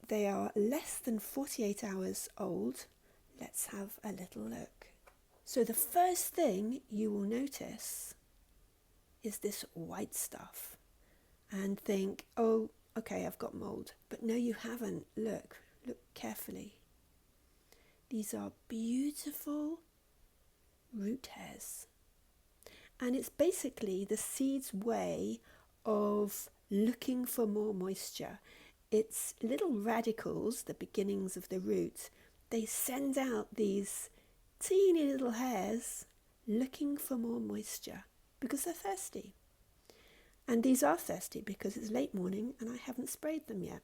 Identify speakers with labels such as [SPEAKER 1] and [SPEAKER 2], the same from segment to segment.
[SPEAKER 1] They are less than 48 hours old. Let's have a little look. So the first thing you will notice is this white stuff and think, oh, okay, I've got mold. But no, you haven't. Look carefully. These are beautiful root hairs. And it's basically the seed's way of looking for more moisture. It's little radicals, the beginnings of the root. They send out these teeny little hairs looking for more moisture because they're thirsty. And these are thirsty because it's late morning and I haven't sprayed them yet.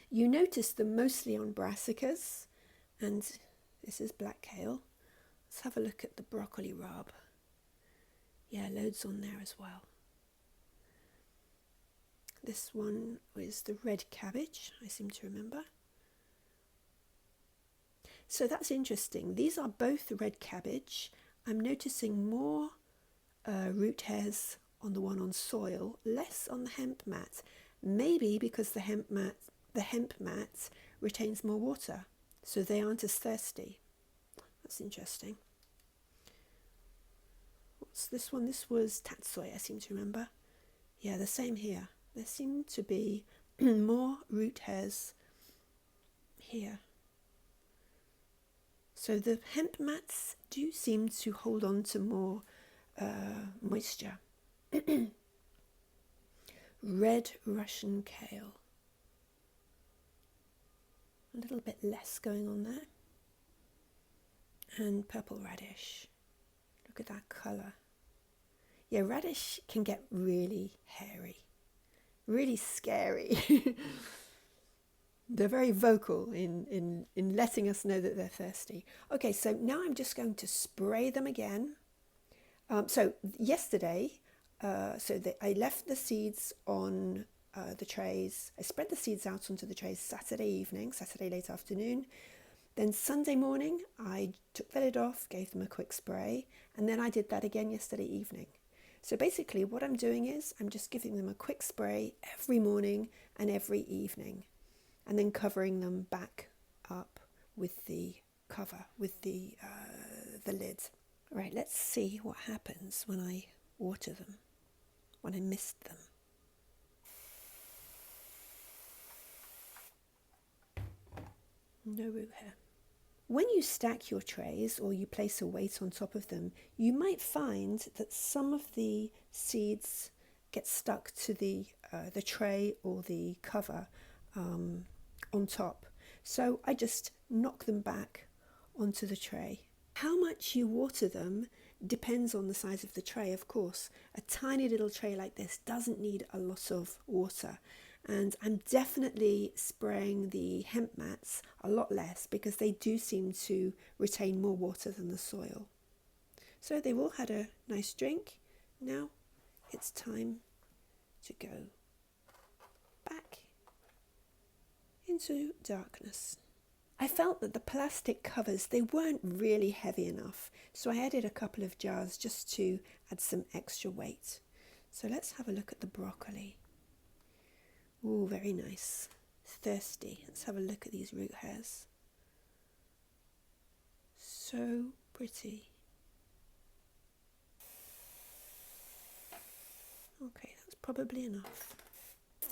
[SPEAKER 1] You notice them mostly on brassicas, and this is black kale. Let's have a look at the broccoli rabe. Yeah, loads on there as well. This one is the red cabbage, I seem to remember. So that's interesting. These are both red cabbage. I'm noticing more root hairs on the one on soil, less on the hemp mat. Maybe because the hemp mat retains more water, so they aren't as thirsty. That's interesting. What's this one? This was tatsoi, I seem to remember. Yeah, the same here. There seem to be more root hairs here. So the hemp mats do seem to hold on to more moisture. Red Russian kale. A little bit less going on there. And purple radish. Look at that colour. Yeah, radish can get really hairy, really scary. They're very vocal in letting us know that they're thirsty. Okay, so now I'm just going to spray them again. So yesterday, I left the seeds on the trays. I spread the seeds out onto the trays Saturday evening, Saturday late afternoon. Then Sunday morning, I took the lid off, gave them a quick spray, and then I did that again yesterday evening. So basically what I'm doing is I'm just giving them a quick spray every morning and every evening, and then covering them back up with the cover, with the lid. Right, let's see what happens when I water them, when I mist them. No root hair. When you stack your trays or you place a weight on top of them, you might find that some of the seeds get stuck to the tray or the cover on top. So I just knock them back onto the tray. How much you water them depends on the size of the tray, of course. A tiny little tray like this doesn't need a lot of water. And I'm definitely spraying the hemp mats a lot less because they do seem to retain more water than the soil. So they've all had a nice drink. Now it's time to go back into darkness. I felt that the plastic covers, they weren't really heavy enough, so I added a couple of jars just to add some extra weight. So let's have a look at the broccoli. Ooh, very nice. Thirsty. Let's have a look at these root hairs. So pretty. Okay, that's probably enough.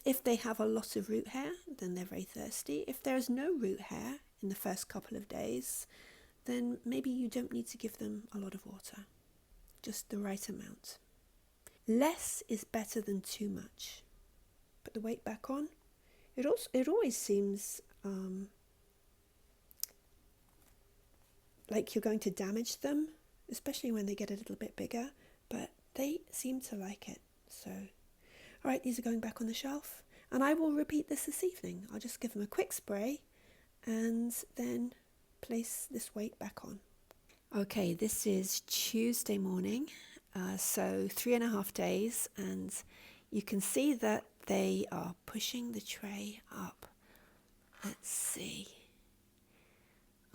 [SPEAKER 1] If they have a lot of root hair, then they're very thirsty. If there's no root hair in the first couple of days, then maybe you don't need to give them a lot of water. Just the right amount. Less is better than too much. Put the weight back on. It always seems like you're going to damage them, especially when they get a little bit bigger, but they seem to like it. So, all right, these are going back on the shelf, and I will repeat this evening. I'll just give them a quick spray and then place this weight back on. Okay, this is Tuesday morning, so 3.5 days, and you can see that they are pushing the tray up. Let's see.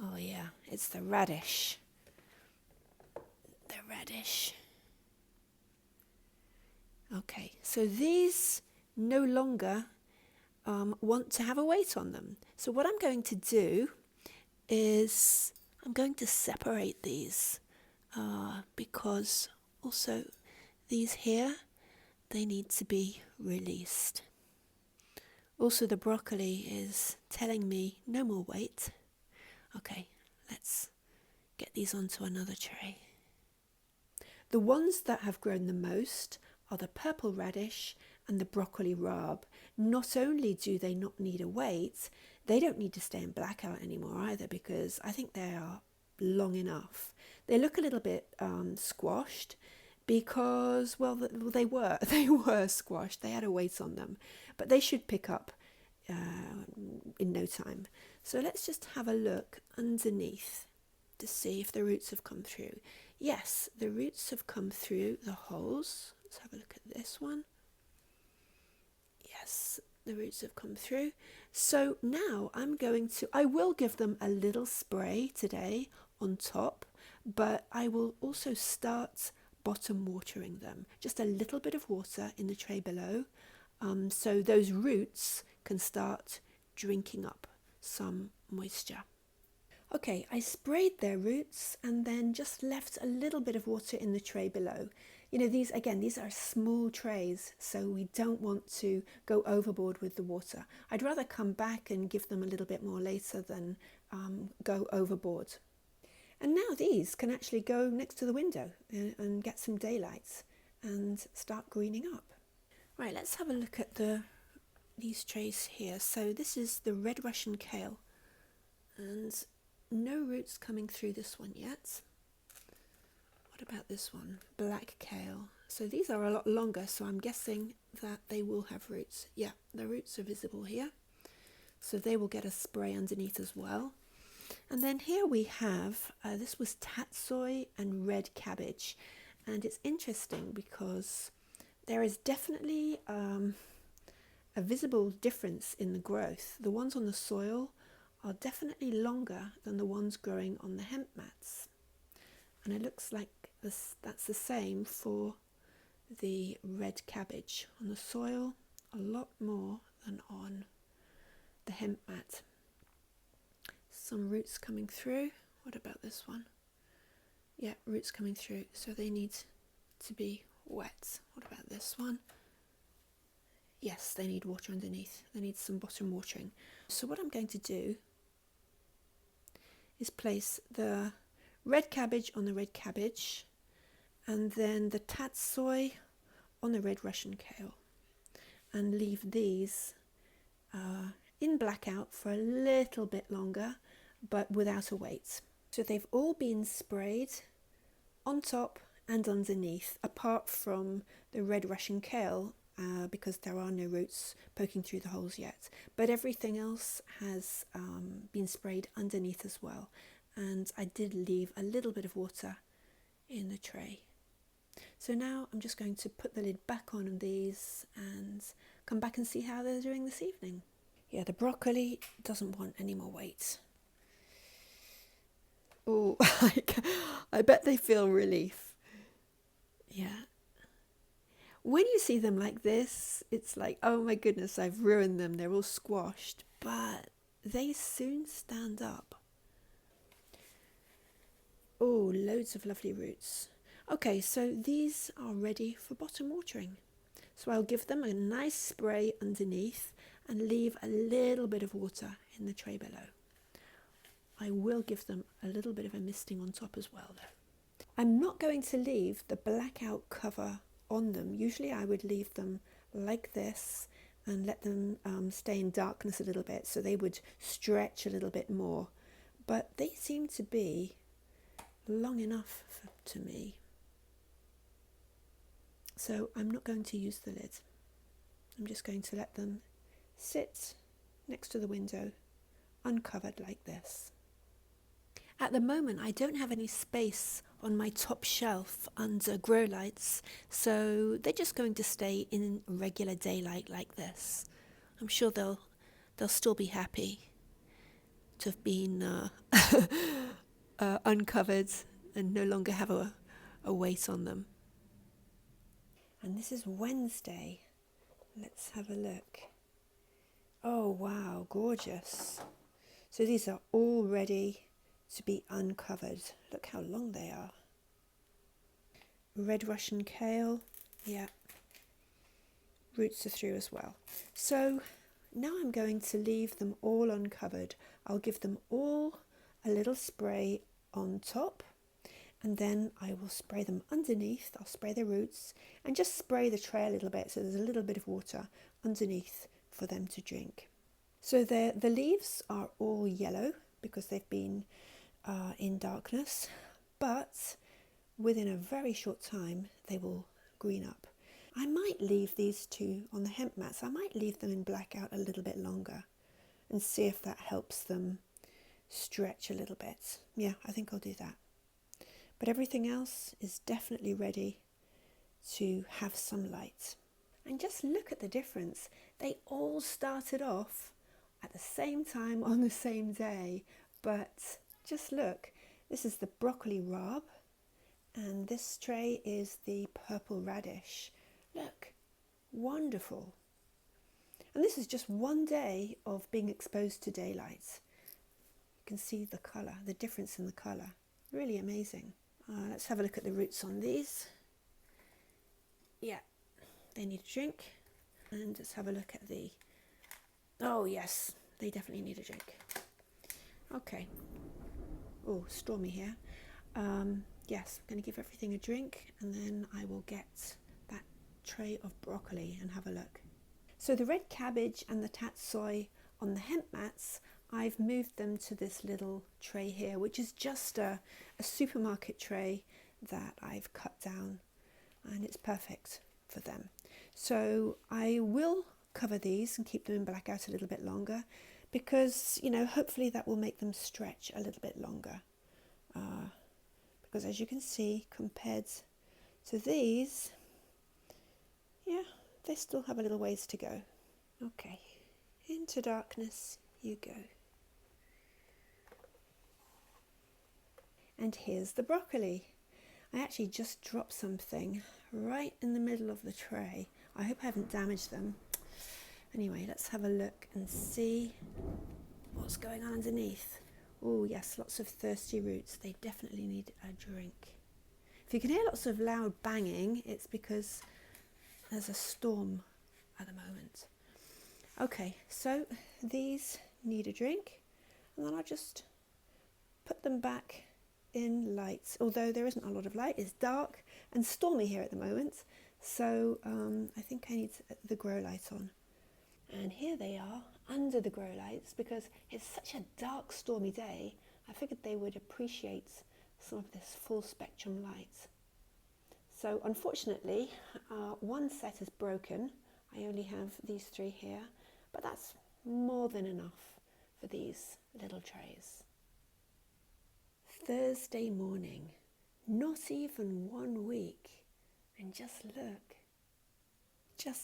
[SPEAKER 1] Oh yeah, it's the radish. The radish. Okay, so these no longer want to have a weight on them. So what I'm going to do is I'm going to separate these because also these here, they need to be released. Also the broccoli is telling me no more weight. Okay, let's get these onto another tray. The ones that have grown the most are the purple radish and the broccoli rabe. Not only do they not need a weight, they don't need to stay in blackout anymore either, because I think they are long enough. They look a little bit squashed because, well, they were squashed. They had a weight on them, but they should pick up in no time. So let's just have a look underneath to see if the roots have come through. Yes, the roots have come through the holes. Let's have a look at this one. Yes, the roots have come through. So now I will give them a little spray today on top, but I will also start bottom watering them. Just a little bit of water in the tray below, so those roots can start drinking up some moisture. Okay, I sprayed their roots and then just left a little bit of water in the tray below. You know, these are small trays, so we don't want to go overboard with the water. I'd rather come back and give them a little bit more later than go overboard. And now these can actually go next to the window and get some daylight and start greening up. Right, let's have a look at these trays here. So this is the red Russian kale, and no roots coming through this one yet. What about this one? Black kale. So these are a lot longer, so I'm guessing that they will have roots. Yeah, the roots are visible here. So they will get a spray underneath as well. And then here we have, this was tatsoi and red cabbage. And it's interesting because there is definitely a visible difference in the growth. The ones on the soil are definitely longer than the ones growing on the hemp mats. And it looks like that's the same for the red cabbage. On the soil, a lot more than on the hemp mat. Some roots coming through. What about this one? Yeah, roots coming through, so they need to be wet. What about this one? Yes, they need water underneath. They need some bottom watering. So what I'm going to do is place the red cabbage on the red cabbage and then the tatsoi on the red Russian kale, and leave these in blackout for a little bit longer, but without a weight. So they've all been sprayed on top and underneath, apart from the red Russian kale, because there are no roots poking through the holes yet. But everything else has been sprayed underneath as well. And I did leave a little bit of water in the tray. So now I'm just going to put the lid back on these and come back and see how they're doing this evening. Yeah, the broccoli doesn't want any more weight. Oh, I bet they feel relief. Yeah. When you see them like this, it's like, oh my goodness, I've ruined them. They're all squashed. But they soon stand up. Oh, loads of lovely roots. Okay, so these are ready for bottom watering. So I'll give them a nice spray underneath and leave a little bit of water in the tray below. I will give them a little bit of a misting on top as well though. I'm not going to leave the blackout cover on them. Usually I would leave them like this and let them stay in darkness a little bit so they would stretch a little bit more. But they seem to be long enough to me. So I'm not going to use the lid. I'm just going to let them sit next to the window, uncovered like this. At the moment, I don't have any space on my top shelf under grow lights, so they're just going to stay in regular daylight like this. I'm sure they'll still be happy to have been uncovered and no longer have a weight on them. And this is Wednesday. Let's have a look. Oh wow, gorgeous. So these are all ready to be uncovered. Look how long they are. Red Russian kale, yeah, roots are through as well. So now I'm going to leave them all uncovered. I'll give them all a little spray on top, and then I will spray them underneath. I'll spray the roots and just spray the tray a little bit so there's a little bit of water underneath for them to drink. So the leaves are all yellow because they've been in darkness, but within a very short time they will green up. I might leave these two on the hemp mats. I might leave them in blackout a little bit longer and see if that helps them stretch a little bit. Yeah, I think I'll do that. But everything else is definitely ready to have some light. And just look at the difference. They all started off at the same time on the same day, but just look. This is the broccoli rabe, and this tray is the purple radish. Look, wonderful. And this is just one day of being exposed to daylight. You can see the colour, the difference in the colour. Really amazing. Let's have a look at the roots on these. Yeah, they need a drink. And let's have a look at the... Oh yes, they definitely need a drink. Okay. Oh, stormy here. Yes, I'm going to give everything a drink, and then I will get that tray of broccoli and have a look. So the red cabbage and the tatsoi on the hemp mats, I've moved them to this little tray here, which is just a supermarket tray that I've cut down, and it's perfect for them. So I will cover these and keep them in blackout a little bit longer because, you know, hopefully that will make them stretch a little bit longer. Because as you can see, compared to these, yeah, they still have a little ways to go. Okay, into darkness you go. And here's the broccoli. I actually just dropped something right in the middle of the tray. I hope I haven't damaged them. Anyway, let's have a look and see what's going on underneath. Oh yes, lots of thirsty roots. They definitely need a drink. If you can hear lots of loud banging, it's because there's a storm at the moment. Okay, so these need a drink, and then I'll just put them back in light. Although there isn't a lot of light, it's dark and stormy here at the moment, so I think I need the grow light on. And here they are under the grow lights because it's such a dark, stormy day. I figured they would appreciate some of this full spectrum light. So unfortunately, one set is broken. I only have these three here, but that's more than enough for these little trays. Thursday morning, not even 1 week, and just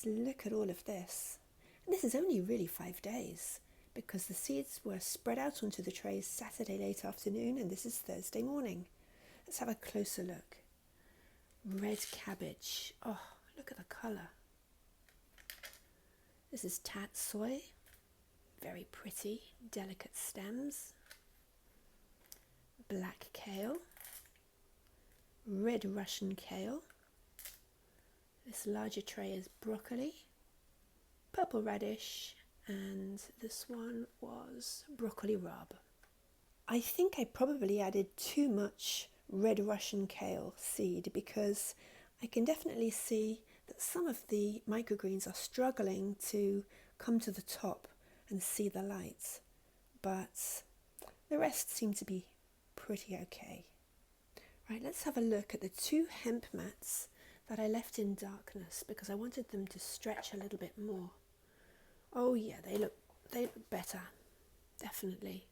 [SPEAKER 1] look at all of this. And this is only really 5 days because the seeds were spread out onto the trays Saturday late afternoon, and this is Thursday morning. Let's have a closer look. Red cabbage. Oh, look at the colour. This is tatsoi. Very pretty, delicate stems. Black kale. Red Russian kale. This larger tray is broccoli. Purple radish, and this one was broccoli rabe. I think I probably added too much red Russian kale seed because I can definitely see that some of the microgreens are struggling to come to the top and see the light, but the rest seem to be pretty okay. Right, let's have a look at the 2 hemp mats that I left in darkness because I wanted them to stretch a little bit more. Oh yeah, they look better, definitely.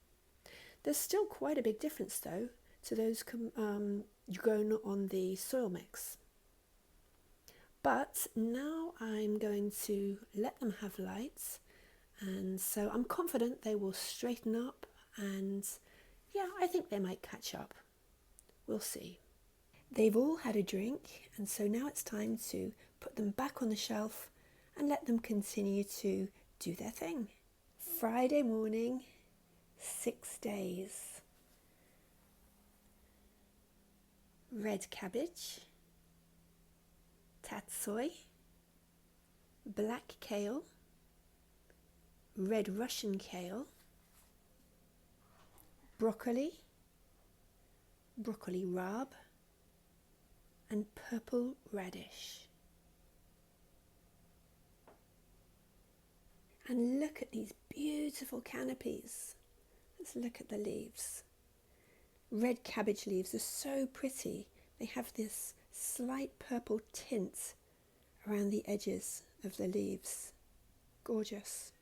[SPEAKER 1] There's still quite a big difference though to those grown on the soil mix. But now I'm going to let them have light, and so I'm confident they will straighten up, and yeah, I think they might catch up. We'll see. They've all had a drink, and so now it's time to put them back on the shelf and let them continue to do their thing. Friday morning, 6 days. Red cabbage, tatsoi, black kale, red Russian kale, broccoli, broccoli rabe, and purple radish. And look at these beautiful canopies. Let's look at the leaves. Red cabbage leaves are so pretty. They have this slight purple tint around the edges of the leaves. Gorgeous.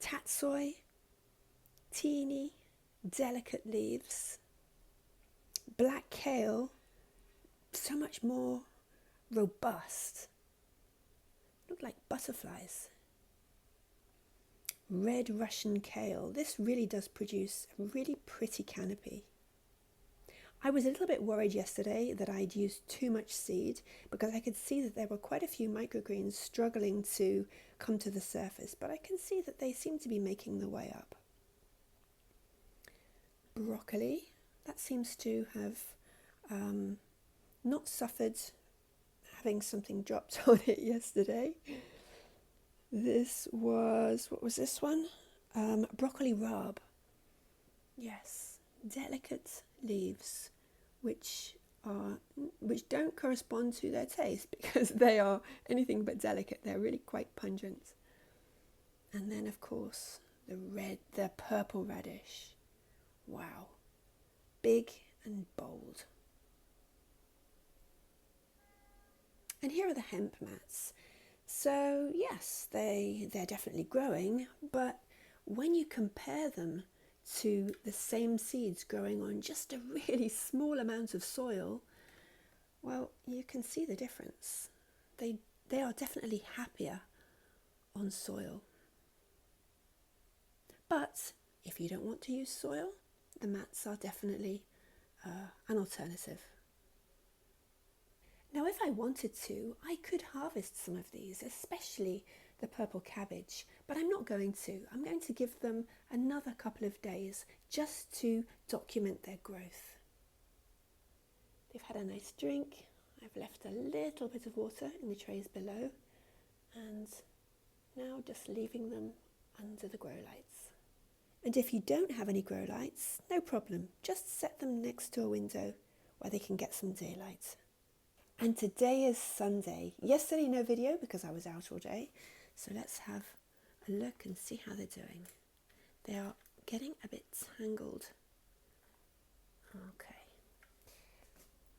[SPEAKER 1] Tatsoi, teeny, delicate leaves. Black kale, so much more robust. Look like butterflies. Red Russian kale. This really does produce a really pretty canopy. I was a little bit worried yesterday that I'd used too much seed because I could see that there were quite a few microgreens struggling to come to the surface, but I can see that they seem to be making their way up. Broccoli, that seems to have not suffered having something dropped on it yesterday. This was, what was this one? Broccoli rabe. Yes, delicate leaves, which don't correspond to their taste because they are anything but delicate. They're really quite pungent. And then, of course, the purple radish. Wow, big and bold. And here are the hemp mats. So yes, they're definitely growing, but when you compare them to the same seeds growing on just a really small amount of soil, well, you can see the difference. They are definitely happier on soil. But if you don't want to use soil, the mats are definitely an alternative. Now, if I wanted to, I could harvest some of these, especially the purple cabbage, but I'm not going to. I'm going to give them another couple of days just to document their growth. They've had a nice drink. I've left a little bit of water in the trays below, and now just leaving them under the grow lights. And if you don't have any grow lights, no problem. Just set them next to a window where they can get some daylight. And today is Sunday. Yesterday no video because I was out all day. So let's have a look and see how they're doing. They are getting a bit tangled. Okay.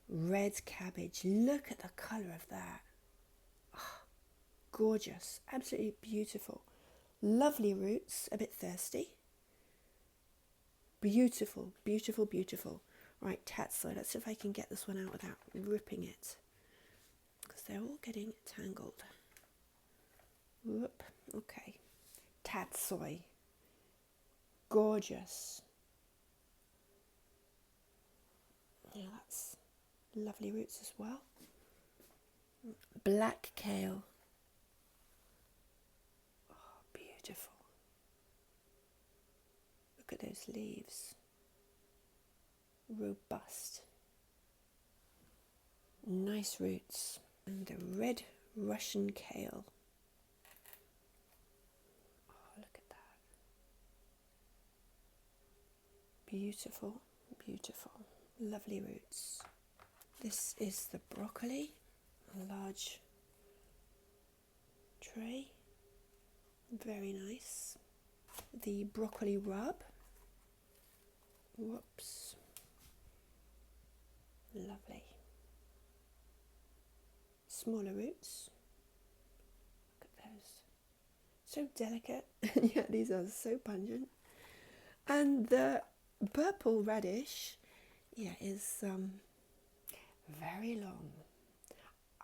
[SPEAKER 1] Red cabbage. Look at the colour of that. Oh, gorgeous. Absolutely beautiful. Lovely roots. A bit thirsty. Beautiful, beautiful, beautiful. Right, tatsoi. Let's see if I can get this one out without ripping it, because they're all getting tangled. Whoop. Okay. Tatsoi. Gorgeous. Yeah, that's lovely roots as well. Black kale. Oh, beautiful. Look at those leaves. Robust. Nice roots. And the red Russian kale. Oh, look at that. Beautiful, beautiful. Lovely roots. This is the broccoli. A large tray. Very nice. The broccoli rabe. Whoops. Lovely. Smaller roots. Look at those. So delicate. Yeah, these are so pungent. And the purple radish, yeah, is very long.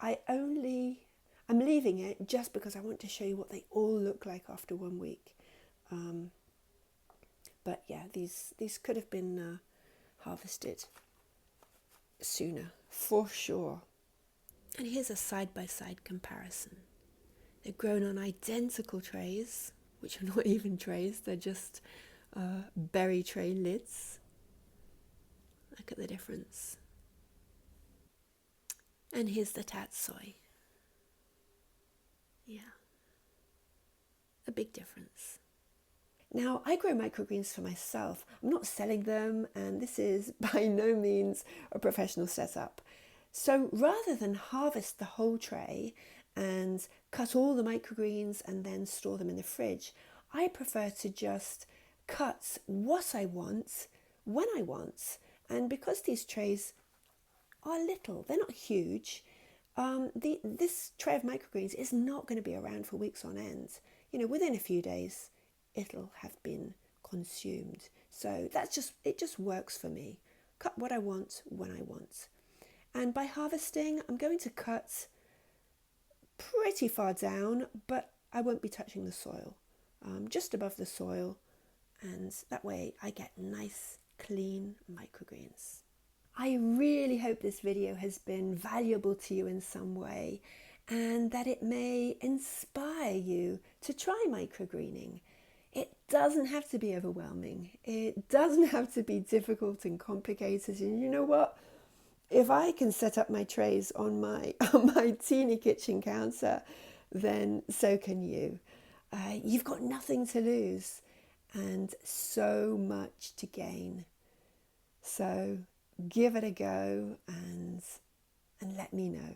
[SPEAKER 1] I'm leaving it just because I want to show you what they all look like after 1 week. But yeah, these could have been harvested sooner, for sure. And here's a side-by-side comparison. They're grown on identical trays, which are not even trays, they're just berry tray lids. Look at the difference. And here's the tatsoi. Yeah, a big difference. Now, I grow microgreens for myself. I'm not selling them, and this is by no means a professional setup. So rather than harvest the whole tray and cut all the microgreens and then store them in the fridge, I prefer to just cut what I want when I want. And because these trays are little, they're not huge, this tray of microgreens is not going to be around for weeks on end. You know, within a few days, it'll have been consumed. So it just works for me. Cut what I want when I want. And by harvesting, I'm going to cut pretty far down, but I won't be touching the soil, just above the soil. And that way I get nice, clean microgreens. I really hope this video has been valuable to you in some way, and that it may inspire you to try microgreening. It doesn't have to be overwhelming. It doesn't have to be difficult and complicated. And you know what? If I can set up my trays on my teeny kitchen counter, then so can you. You've got nothing to lose and so much to gain. So give it a go and let me know.